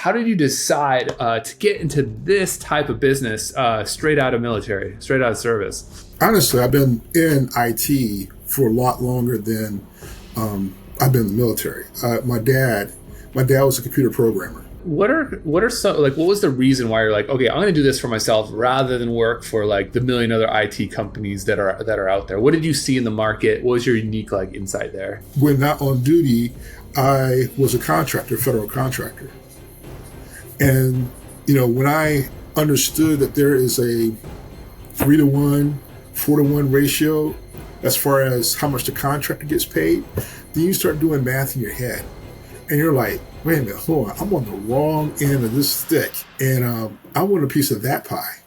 how did you decide to get into this type of business straight out of military, straight out of service? Honestly, I've been in IT for a lot longer than I've been in the military. My dad was a computer programmer. What was the reason why you're like, okay, I'm going to do this for myself rather than work for like the million other IT companies that are out there? What did you see in the market? What was your unique insight there? When not on duty, I was a contractor, federal contractor. And, when I understood that there is a 3-to-1, 4-to-1 ratio as far as how much the contractor gets paid, then you start doing math in your head. And you're like, wait a minute, hold on, I'm on the wrong end of this stick. And I want a piece of that pie.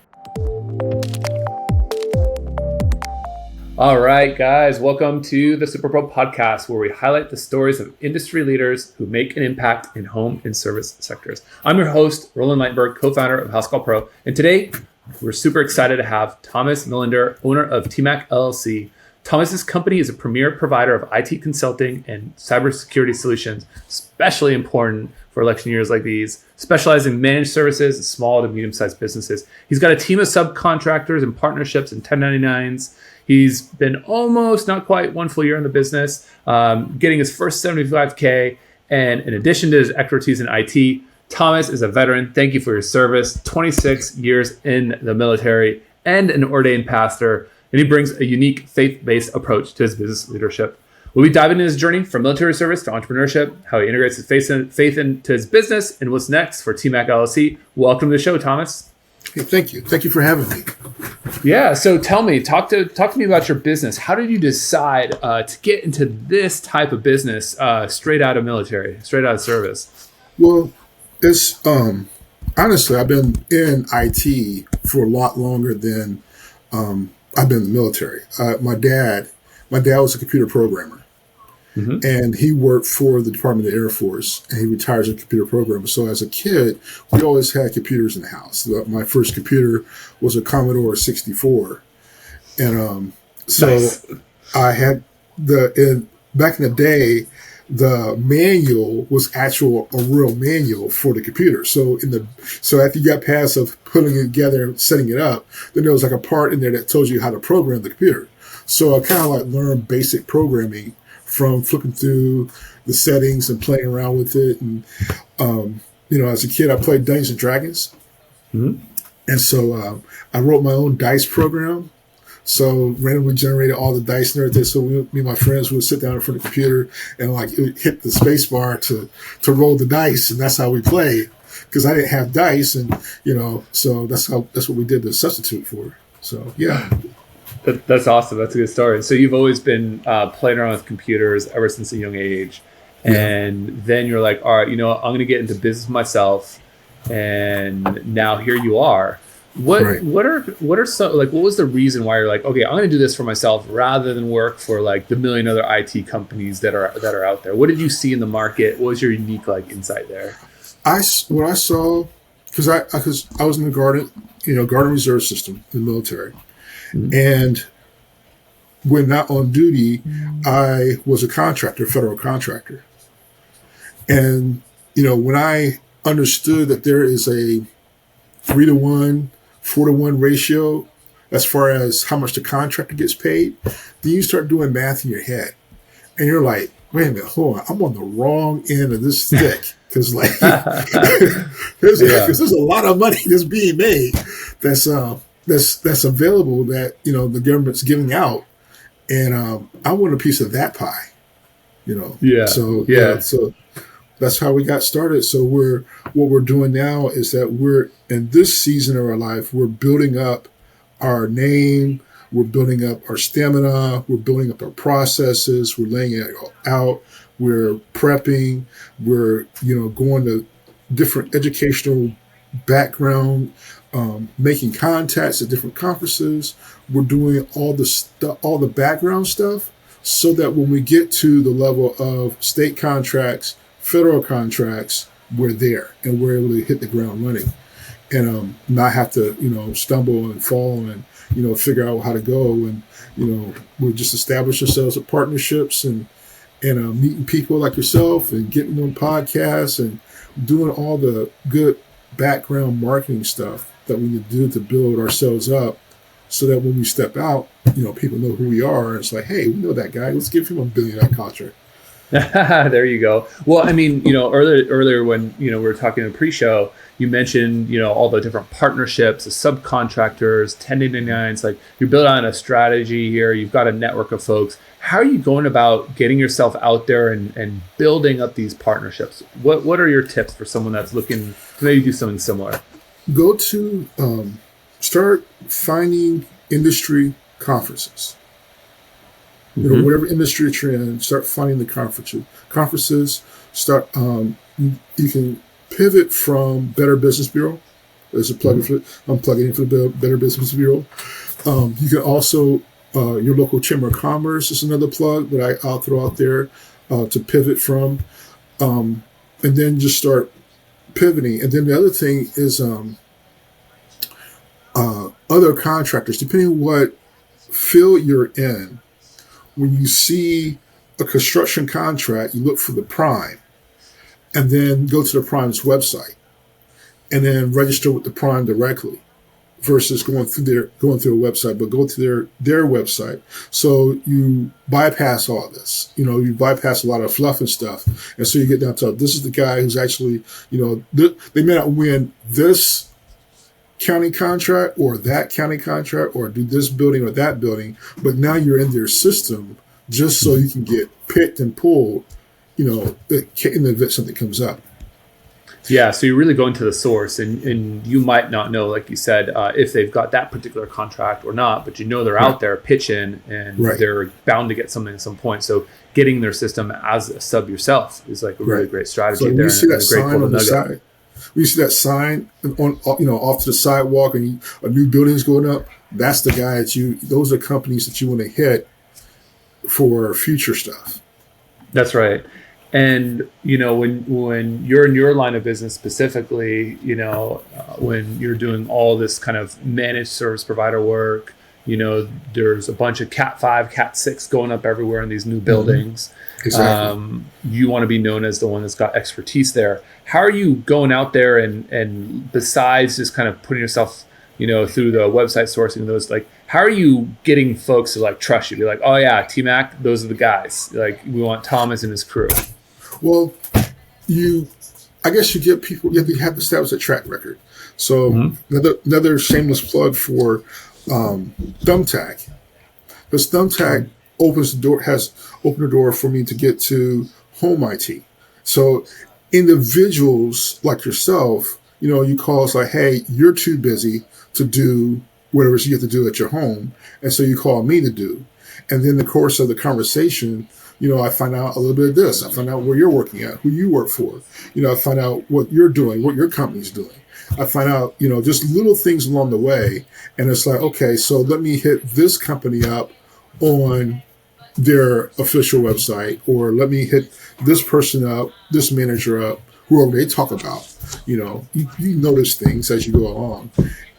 All right, guys, welcome to the Superpro podcast, where we highlight the stories of industry leaders who make an impact in home and service sectors. I'm your host, Roland Ligtenberg, co-founder of Housecall Pro. And today, we're super excited to have Thomas Millender, owner of TMAAC LLC. Thomas's company is a premier provider of IT consulting and cybersecurity solutions, especially important for election years like these, specializing in managed services and small to medium-sized businesses. He's got a team of subcontractors and partnerships and 1099s. He's been almost, not quite, 1 full year in the business, getting his first $75K. And in addition to his expertise in IT, Thomas is a veteran. Thank you for your service. 26 years in the military and an ordained pastor. And he brings a unique faith-based approach to his business leadership. We'll be diving into his journey from military service to entrepreneurship, how he integrates his faith into his business, and what's next for TMAAC LLC. Welcome to the show, Thomas. Hey, thank you. Thank you for having me. Yeah. So tell me, talk to me about your business. How did you decide to get into this type of business straight out of military, straight out of service? Well, it's honestly, I've been in IT for a lot longer than I've been in the military. My dad was a computer programmer. Mm-hmm. And he worked for the Department of the Air Force, and he retired as a computer programmer. So as a kid, we always had computers in the house. My first computer was a Commodore 64. And nice. I had back in the day, the manual was a real manual for the computer. So after you got past of putting it together and setting it up, then there was a part in there that tells you how to program the computer. So I kind of learned basic programming from flipping through the settings and playing around with it. And, as a kid, I played Dungeons and Dragons. Mm-hmm. And so I wrote my own dice program. So randomly generated all the dice and everything. So me and my friends would sit down in front of the computer and it would hit the space bar to roll the dice. And that's how we played, because I didn't have dice. And, so that's what we did to substitute for. So, yeah. That's awesome. That's a good story. So you've always been playing around with computers ever since a young age. And then you're like, all right, I'm going to get into business myself. And now here you are. What was the reason why you're like, okay, I'm going to do this for myself rather than work for the million other IT companies that are out there? What did you see in the market? What was your unique insight there? What I saw, because I was in the Guard Reserve system in the military. Mm-hmm. And when not on duty, I was a contractor, federal contractor. And, when I understood that there is a 3-to-1, 4-to-1 ratio as far as how much the contractor gets paid, then you start doing math in your head. And you're like, wait a minute, hold on, I'm on the wrong end of this stick. Because there's a lot of money that's being made that's available that, the government's giving out. And I want a piece of that pie, Yeah. So that's how we got started. So what we're doing now is that we're in this season of our life, we're building up our name, we're building up our stamina, we're building up our processes, we're laying it out, we're prepping, we're, going to different educational background, making contacts at different conferences. We're doing all the background stuff, so that when we get to the level of state contracts, federal contracts, we're there and we're able to hit the ground running, and not have to stumble and fall and figure out how to go. And we'll just establish ourselves at partnerships and meeting people like yourself and getting on podcasts, and doing all the good background marketing stuff that we need to do to build ourselves up so that when we step out, people know who we are. And it's like, hey, we know that guy. Let's give him $1 billion contract. There you go. Well, I mean, earlier when, we were talking in the pre-show, you mentioned, all the different partnerships, the subcontractors, 1099s, like you're building on a strategy here. You've got a network of folks. How are you going about getting yourself out there and building up these partnerships? What are your tips for someone that's looking to maybe do something similar? Go to, start finding industry conferences. Whatever industry you're in, start finding the conferences. Start. You can pivot from Better Business Bureau. There's a plugin for it. I'm plugging in for the Better Business Bureau. You can also your local Chamber of Commerce is another plug that I'll throw out there to pivot from, and then just start pivoting. And then the other thing is other contractors, depending on what field you're in. When you see a construction contract, you look for the prime and then go to the prime's website and then register with the prime directly versus going through a website, but go to their website. So you bypass all this, you bypass a lot of fluff and stuff. And so you get down to, this is the guy who's actually, they may not win this county contract or that county contract or do this building or that building, but now you're in their system just so you can get picked and pulled, in the event something comes up. Yeah, so you're really going to the source, and you might not know, like you said, if they've got that particular contract or not, but they're out there pitching, and they're bound to get something at some point. So getting their system as a sub yourself is like a really great strategy. So there. You see that great sign on the side. When you see that sign on, off to the sidewalk, and a new building is going up, that's the guy those are companies that you want to hit for future stuff. That's right. And, when you're in your line of business specifically, when you're doing all this kind of managed service provider work, there's a bunch of Cat 5, Cat 6 going up everywhere in these new buildings. Exactly. You want to be known as the one that's got expertise there. How are you going out there and besides just kind of putting yourself, through the website sourcing those, like, how are you getting folks to like trust you? Be like, oh yeah, TMAAC, those are the guys. Like, we want Thomas and his crew. Well, I guess you get people, you have to establish a track record. So another shameless plug for Thumbtack. Because Thumbtack has opened the door for me to get to home IT. So individuals like yourself, you call us like, hey, you're too busy to do whatever you have to do at your home. And so you call me to do. And then in the course of the conversation, I find out a little bit of this. I find out where you're working at, who you work for. I find out what you're doing, what your company's doing. I find out, just little things along the way. And it's like, okay, so let me hit this company up on their official website, or let me hit this person up, this manager up, whoever they talk about. You notice things as you go along.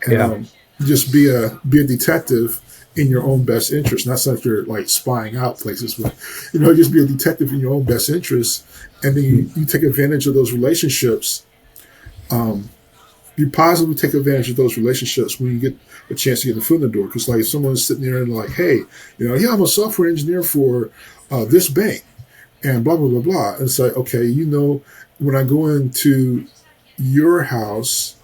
And just be a detective in your own best interest. Not so that you're like spying out places, but just be a detective in your own best interest, and then you take advantage of those relationships. You positively take advantage of those relationships when you get a chance to get the foot in the door. Because like someone's sitting there and like, hey, I'm a software engineer for this bank, and blah blah blah blah. And it's like, okay, when I go into your house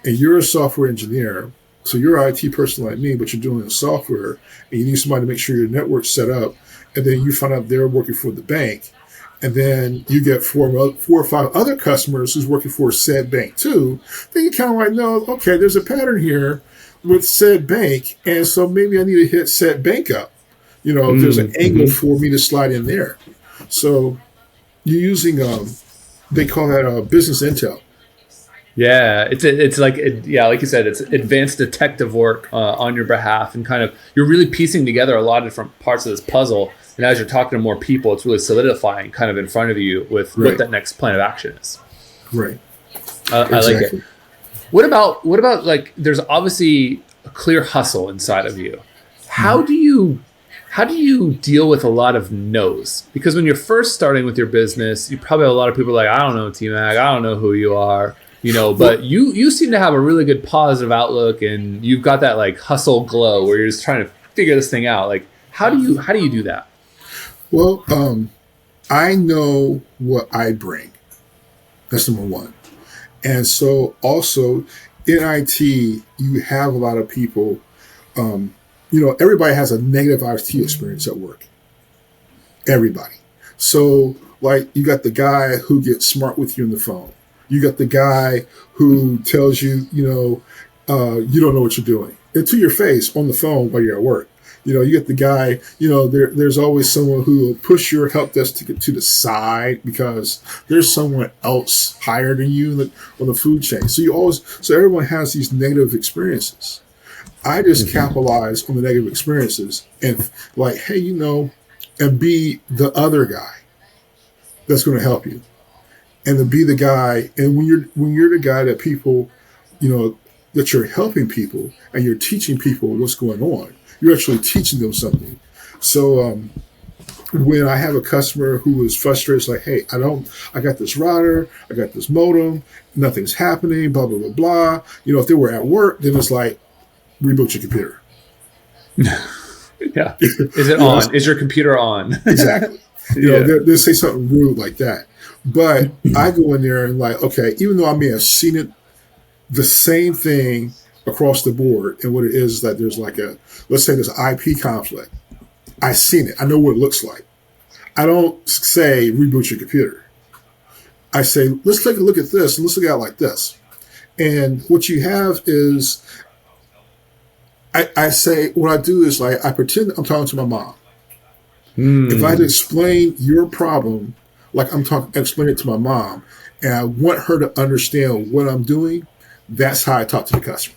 and you're a software engineer. So you're an IT person like me, but you're doing the software, and you need somebody to make sure your network's set up. And then you find out they're working for the bank, and then you get four or five other customers who's working for said bank too. Then you kind of like, no, okay, there's a pattern here with said bank, and so maybe I need to hit said bank up. If there's an angle for me to slide in there. So you're using they call that business intel. Yeah, it's like like you said, it's advanced detective work on your behalf, and kind of you're really piecing together a lot of different parts of this puzzle. And as you're talking to more people, it's really solidifying kind of in front of you with what that next plan of action is. Right. I like it. What about like? There's obviously a clear hustle inside of you. How do you How do you deal with a lot of no's? Because when you're first starting with your business, you probably have a lot of people like, I don't know, TMAAC, I don't know who you are, but you seem to have a really good positive outlook, and you've got that like hustle glow where you're just trying to figure this thing out. Like, how do you do that? Well, I know what I bring. That's number one. And so also in IT, you have a lot of people, everybody has a negative IT experience at work. Everybody. So like you got the guy who gets smart with you on the phone. You got the guy who tells you, you don't know what you're doing. And to your face on the phone while you're at work. You get the guy, there's always someone who will push your help desk ticket to the side because there's someone else higher than you on the food chain. So everyone has these negative experiences. I just capitalize on the negative experiences and like, hey, and be the other guy that's going to help you. And to be the guy, and when you're the guy that people, that you're helping people and you're teaching people what's going on, you're actually teaching them something. So when I have a customer who is frustrated, it's like, hey, I got this router, I got this modem, nothing's happening, blah, blah, blah, blah. If they were at work, then it's like, reboot your computer. Yeah. Is it on? Is your computer on? Exactly. They'll say something rude like that. But I go in there and like, okay, even though I may have seen it, the same thing across the board, and what it is that there's like let's say there's an IP conflict. I've seen it. I know what it looks like. I don't say reboot your computer. I say, let's take a look at this and let's look at it like this. And what you have is, I say, what I do is like, I pretend I'm talking to my mom. If I had to explain your problem, like explain it to my mom, and I want her to understand what I'm doing, that's how I talk to the customer.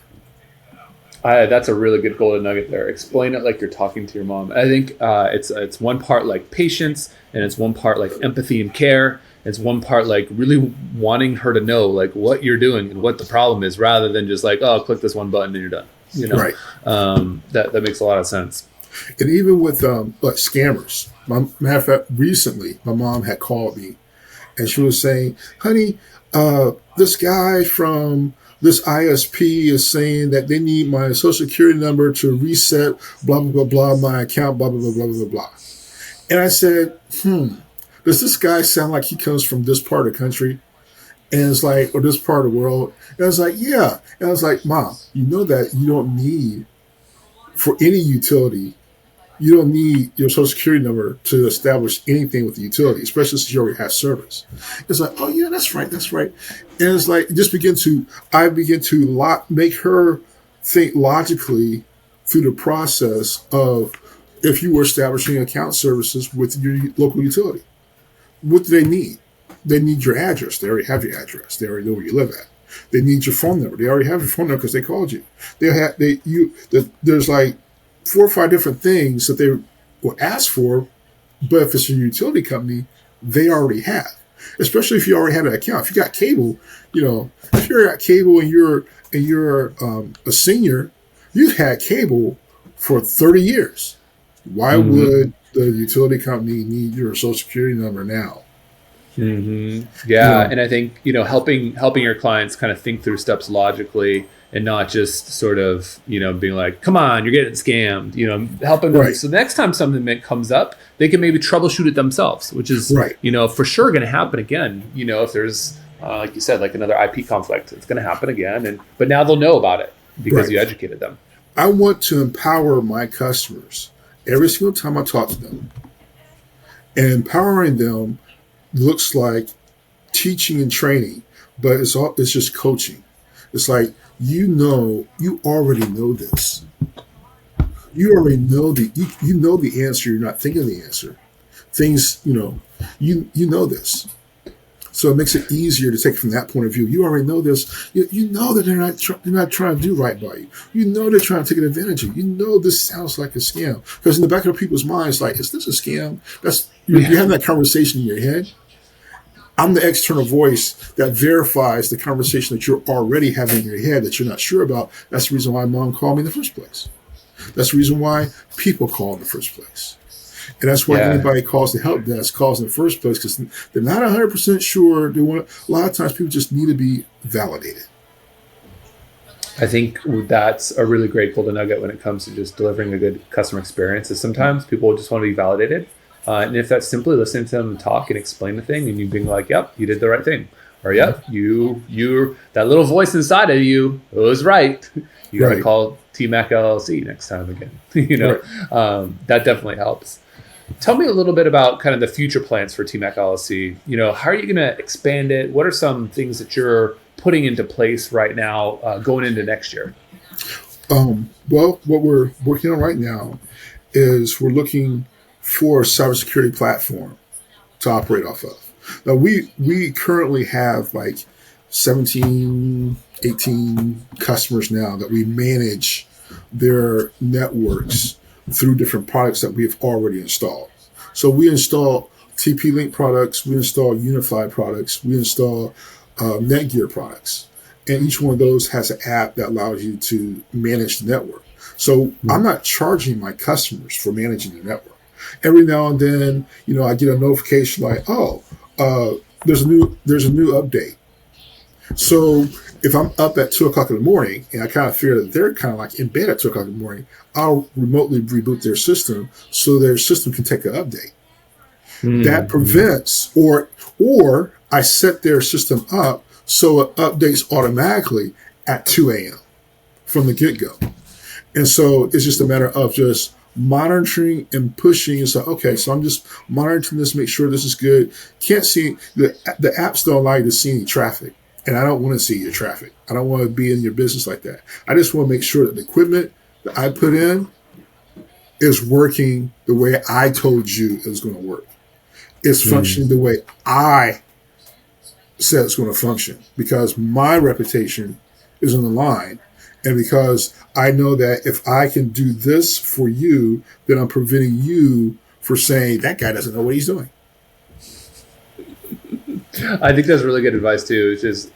That's a really good golden nugget there. Explain it like you're talking to your mom. I think it's one part like patience, and it's one part like empathy and care. It's one part like really wanting her to know like what you're doing and what the problem is, rather than just like, oh, click this one button and you're done. Right. That makes a lot of sense. And even with like scammers, matter of fact, recently my mom had called me, and she was saying, "Honey, this guy from this ISP is saying that they need my social security number to reset, blah, blah, blah, blah, my account, blah, blah, blah, blah, blah, blah." And I said, does this guy sound like he comes from this part of the country? And it's like, or this part of the world? And I was like, yeah. And I was like, Mom, you know that you don't need, for any utility, you don't need your social security number to establish anything with the utility, especially since you already have service. It's like, oh yeah, that's right. And it's like, I begin to make her think logically through the process of, if you were establishing account services with your local utility, what do they need? They need your address. They already have your address. They already know where you live at. They need your phone number. They already have your phone number because they called you. There's like 4 or 5 different things that they will ask for, but if it's a utility company, they already have. Especially if you already have an account. If you got cable, if you're at cable and you're a senior, you've had cable for 30 years. Why would the utility company need your social security number now? Yeah, and I think helping your clients kind of think through steps logically, and not just sort of being like, come on, you're getting scammed. Helping them. So the next time something comes up, they can maybe troubleshoot it themselves, which is for sure going to happen again. If there's like you said, like another IP conflict, it's going to happen again. But now they'll know about it because you educated them. I want to empower my customers every single time I talk to them, and empowering them looks like teaching and training, but it's just coaching. It's like, you already know this. You already know you know the answer. You're not thinking of the answer. Things, you know this. So it makes it easier to take it from that point of view. You already know this. You know that they're not trying to do right by you. You know they're trying to take advantage of you. You know this sounds like a scam. Because in the back of people's minds, like, is this a scam? You're having that conversation in your head. I'm the external voice that verifies the conversation that you're already having in your head that you're not sure about. That's the reason why Mom called me in the first place. That's the reason why people call in the first place. And that's why anybody calls the help desk calls in the first place, because they're not 100% sure. A lot of times people just need to be validated. I think that's a really great golden nugget when it comes to just delivering a good customer experience, is sometimes people just want to be validated. And if that's simply listening to them talk and explain the thing and you being like, yep, you did the right thing. Or, yep, you that little voice inside of you was right. You got to call TMAAC LLC next time again. That definitely helps. Tell me a little bit about kind of the future plans for TMAAC LLC. How are you going to expand it? What are some things that you're putting into place right now going into next year? Well, what we're working on right now is we're looking for a cybersecurity platform to operate off of. Now, we currently have like 17, 18 customers now that we manage their networks through different products that we've already installed. So we install TP-Link products, we install Unified products, we install Netgear products. And each one of those has an app that allows you to manage the network. So I'm not charging my customers for managing the network. Every now and then, I get a notification like, there's a new update. So if I'm up at 2:00 in the morning and I kind of figure that they're kind of like in bed at 2:00 in the morning, I'll remotely reboot their system so their system can take an update. That prevents, or I set their system up so it updates automatically at 2 a.m. from the get-go. And so it's just a matter of just monitoring and pushing. And so, okay, so I'm just monitoring this, make sure this is good. Can't see, the apps don't allow you to see any traffic. And I don't want to see your traffic. I don't want to be in your business like that. I just want to make sure that the equipment that I put in is working the way I told you it was going to work. It's functioning the way I said it's going to function, because my reputation is on the line. And because I know that if I can do this for you, then I'm preventing you from saying that guy doesn't know what he's doing. I think that's really good advice too, which is,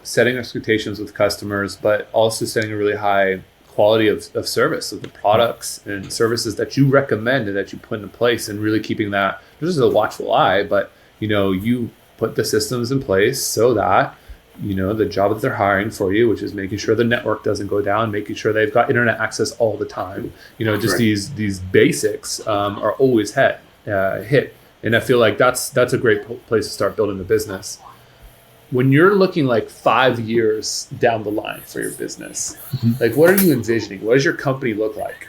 setting expectations with customers, but also setting a really high quality of service of the products and services that you recommend and that you put into place, and really keeping that just as a watchful eye, but, you put the systems in place so that, the job that they're hiring for you, which is making sure the network doesn't go down, making sure they've got internet access all the time, just these basics are always hit. And I feel like that's a great place to start building the business. When you're looking like 5 years down the line for your business, like what are you envisioning? What does your company look like?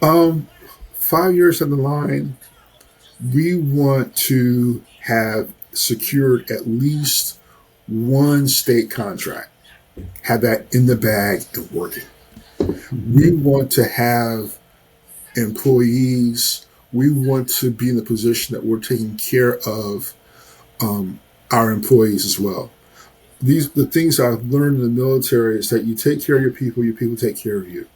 5 years down the line, we want to have secured at least one state contract, have that in the bag and working. We want to have employees. We want to be in the position that we're taking care of our employees as well. The things I've learned in the military is that you take care of your people take care of you.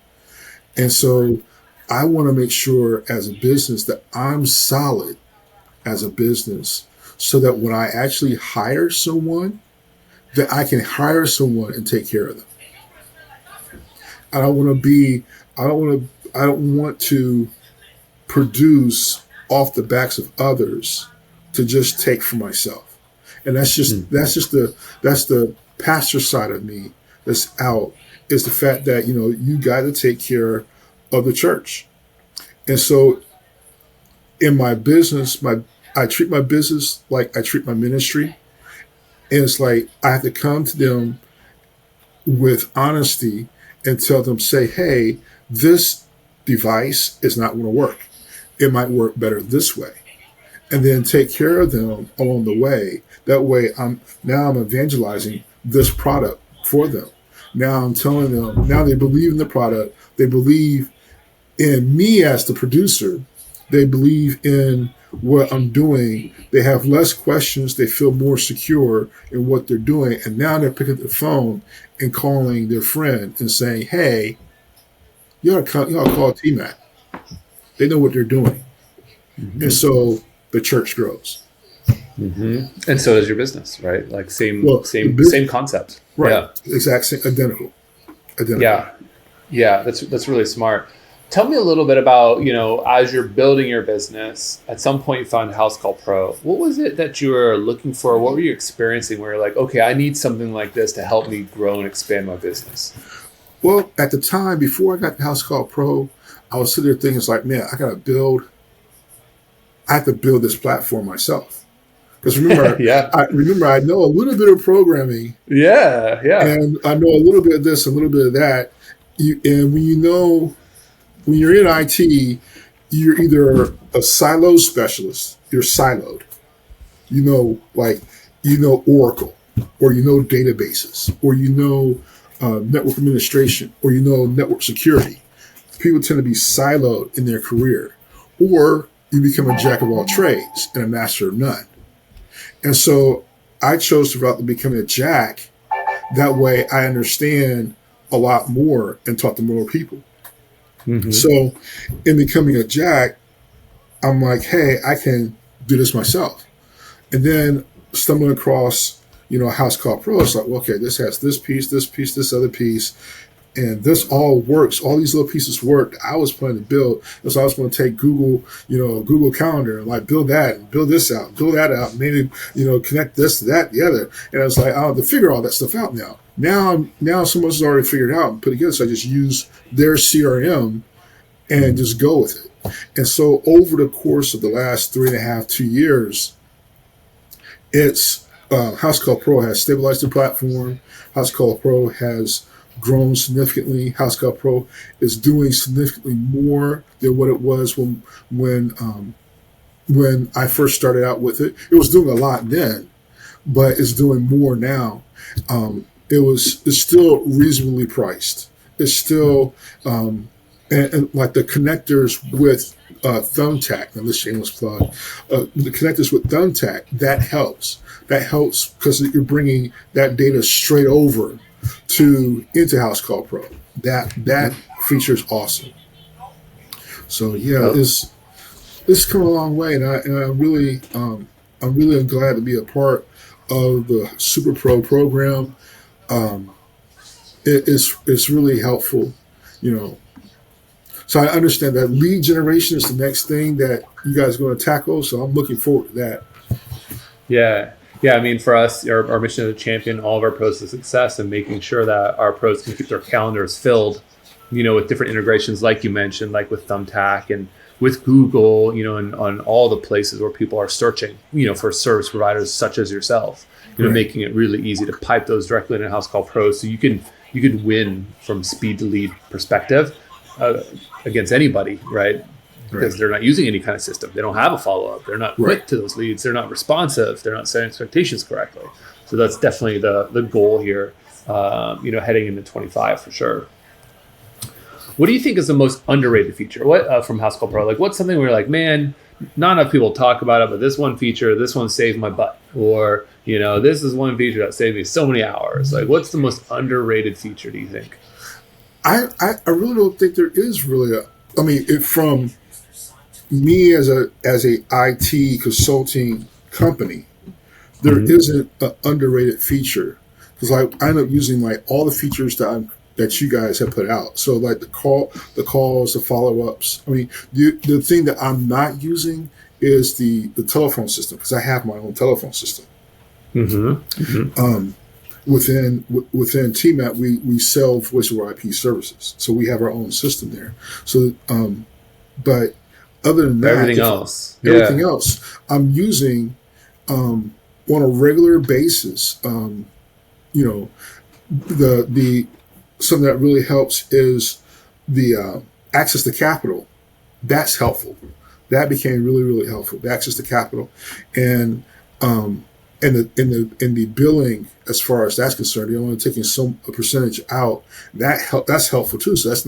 And so I want to make sure as a business that I'm solid as a business, so that when I actually hire someone, that I can hire someone and take care of them. I don't want to produce off the backs of others to just take for myself. And that's the pastor side of me that's out, is the fact that, you got to take care of the church. And so in my business, I treat my business like I treat my ministry. And it's like, I have to come to them with honesty and tell them, say, hey, this device is not going to work. It might work better this way. And then take care of them along the way. That way, I'm evangelizing this product for them. Now I'm telling them, now they believe in the product. They believe in me as the producer. They believe in what I'm doing. They have less questions. They feel more secure in what they're doing. And now they're picking up the phone and calling their friend and saying, hey, you ought to call TMAAC. They know what they're doing. And so the church grows. And so does your business, right? Like same concept. Right. Yeah. Exact same, identical. Yeah. That's really smart. Tell me a little bit about, as you're building your business, at some point you found Housecall Pro. What was it that you were looking for? What were you experiencing where you're like, okay, I need something like this to help me grow and expand my business? Well, at the time, before I got the Housecall Pro, I was sitting there thinking, it's like, man, I have to build this platform myself. Because remember, I know a little bit of programming. Yeah. And I know a little bit of this, a little bit of that. When you're in IT, you're either a silo specialist, you're siloed. Oracle, or databases, or network administration, or network security. People tend to be siloed in their career. Or you become a jack of all trades and a master of none. And so I chose to route to becoming a jack. That way I understand a lot more and talk to more people. Mm-hmm. So in becoming a jack, I'm like, hey, I can do this myself. And then stumbling across, Housecall Pro, it's like, well, okay, this has this piece, this other piece. And this all works. All these little pieces work. I was planning to build. And so I was going to take Google, Google Calendar and like build that and build this out, build that out, maybe, connect this to that, the other. And I was like, I have to figure all that stuff out now. Now someone's already figured it out and put it together. So I just use their CRM and just go with it. And so over the course of the last 3.5, 2 years, it's Housecall Pro has stabilized the platform. Housecall Pro has grown significantly. Housecall Pro is doing significantly more than what it was when I first started out with it. It was doing a lot then, but it's doing more now. It's still reasonably priced. It's still and like the connectors with Thumbtack. Now this shameless plug. The connectors with Thumbtack, that helps. That helps because you're bringing that data straight over into Housecall Pro. That feature is awesome. So yeah, it's come a long way, and I'm really glad to be a part of the Superpro program. It's really helpful, So I understand that lead generation is the next thing that you guys are going to tackle. So I'm looking forward to that. Yeah. I mean, for us, our mission is to champion all of our pros to success and making sure that our pros can keep their calendars filled, with different integrations, like you mentioned, like with Thumbtack and with Google, and on all the places where people are searching, for service providers such as yourself, right. Making it really easy to pipe those directly into Housecall Pro, so you can win from speed to lead perspective against anybody, right? Because they're not using any kind of system. They don't have a follow-up. They're not quick to those leads. They're not responsive. They're not setting expectations correctly. So that's definitely the goal here, heading into 25 for sure. What do you think is the most underrated feature from Housecall Pro? Like, what's something where you're like, man, not enough people talk about it, but this one feature, this one saved my butt. Or, this is one feature that saved me so many hours. Like, what's the most underrated feature, do you think? I really don't think there is really from me as a IT consulting company, there isn't an underrated feature, because I end up using like all the features that you guys have put out. So like the calls, the follow-ups. The thing that I'm not using is the telephone system, because I have my own telephone system. Within TMAAC, we sell voice over IP services, so we have our own system there. So, but other than that, everything else, I'm using on a regular basis. The something that really helps is the access to capital. That's helpful. That became really, really helpful. The access to capital, and the billing, as far as that's concerned, you're only taking a percentage out. That's helpful too. So that's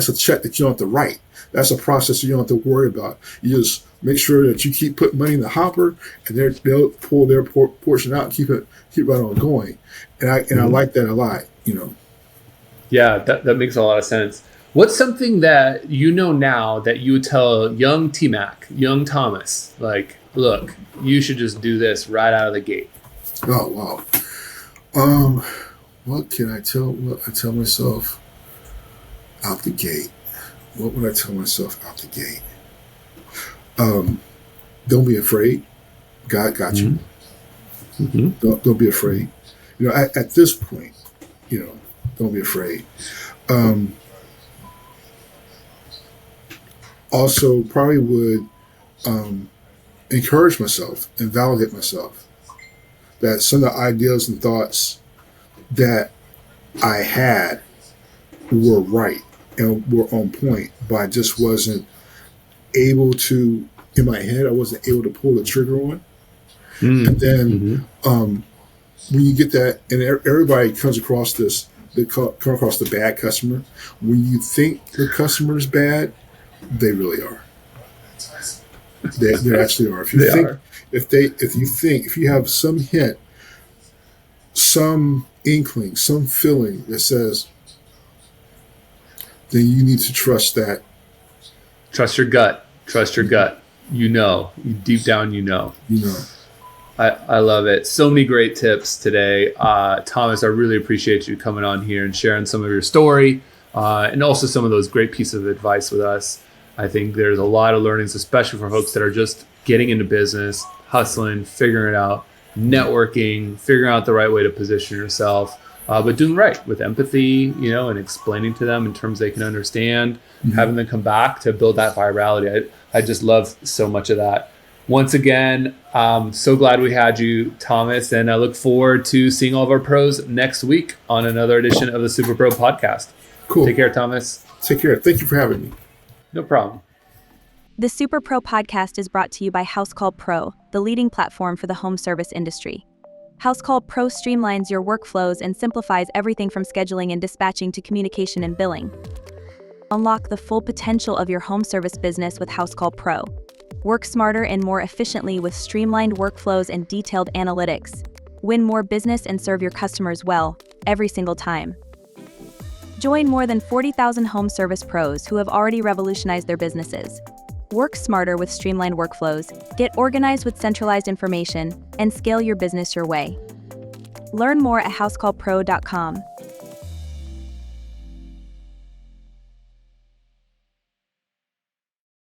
a check that you don't have to write. That's a process you don't have to worry about. You just make sure that you keep putting money in the hopper, and they'll pull their portion out and keep right on going. And I like that a lot. Yeah, that makes a lot of sense. What's something that now that you would tell young TMAAC, young Thomas, like, look, you should just do this right out of the gate? Oh, wow. What can I tell myself out the gate? what would I tell myself out the gate? Don't be afraid. God got you. Don't be afraid. At this point, don't be afraid. Also, probably would encourage myself and validate myself that some of the ideas and thoughts that I had were right and were on point, but I just wasn't able to, in my head, I wasn't able to pull the trigger on. And then when you get that, and everybody comes across this, they come across the bad customer. When you think the customer is bad, they really are. They actually are. If you have some hint, some inkling, some feeling that says, then you need to trust that. Trust your gut. Trust your gut. Deep down, I love it. So many great tips today. Thomas, I really appreciate you coming on here and sharing some of your story and also some of those great pieces of advice with us. I think there's a lot of learnings, especially for folks that are just getting into business, hustling, figuring it out, networking, figuring out the right way to position yourself, but doing right with empathy, and explaining to them in terms they can understand, having them come back to build that virality. I just love so much of that. Once again, so glad we had you, Thomas, and I look forward to seeing all of our pros next week on another edition of the Superpro podcast. Cool. Take care, Thomas. Take care. Thank you for having me. No problem. The Superpro podcast is brought to you by Housecall Pro, the leading platform for the home service industry. Housecall Pro streamlines your workflows and simplifies everything from scheduling and dispatching to communication and billing. Unlock the full potential of your home service business with Housecall Pro. Work smarter and more efficiently with streamlined workflows and detailed analytics. Win more business and serve your customers well, every single time. Join more than 40,000 home service pros who have already revolutionized their businesses. Work smarter with streamlined workflows, get organized with centralized information, and scale your business your way. Learn more at housecallpro.com.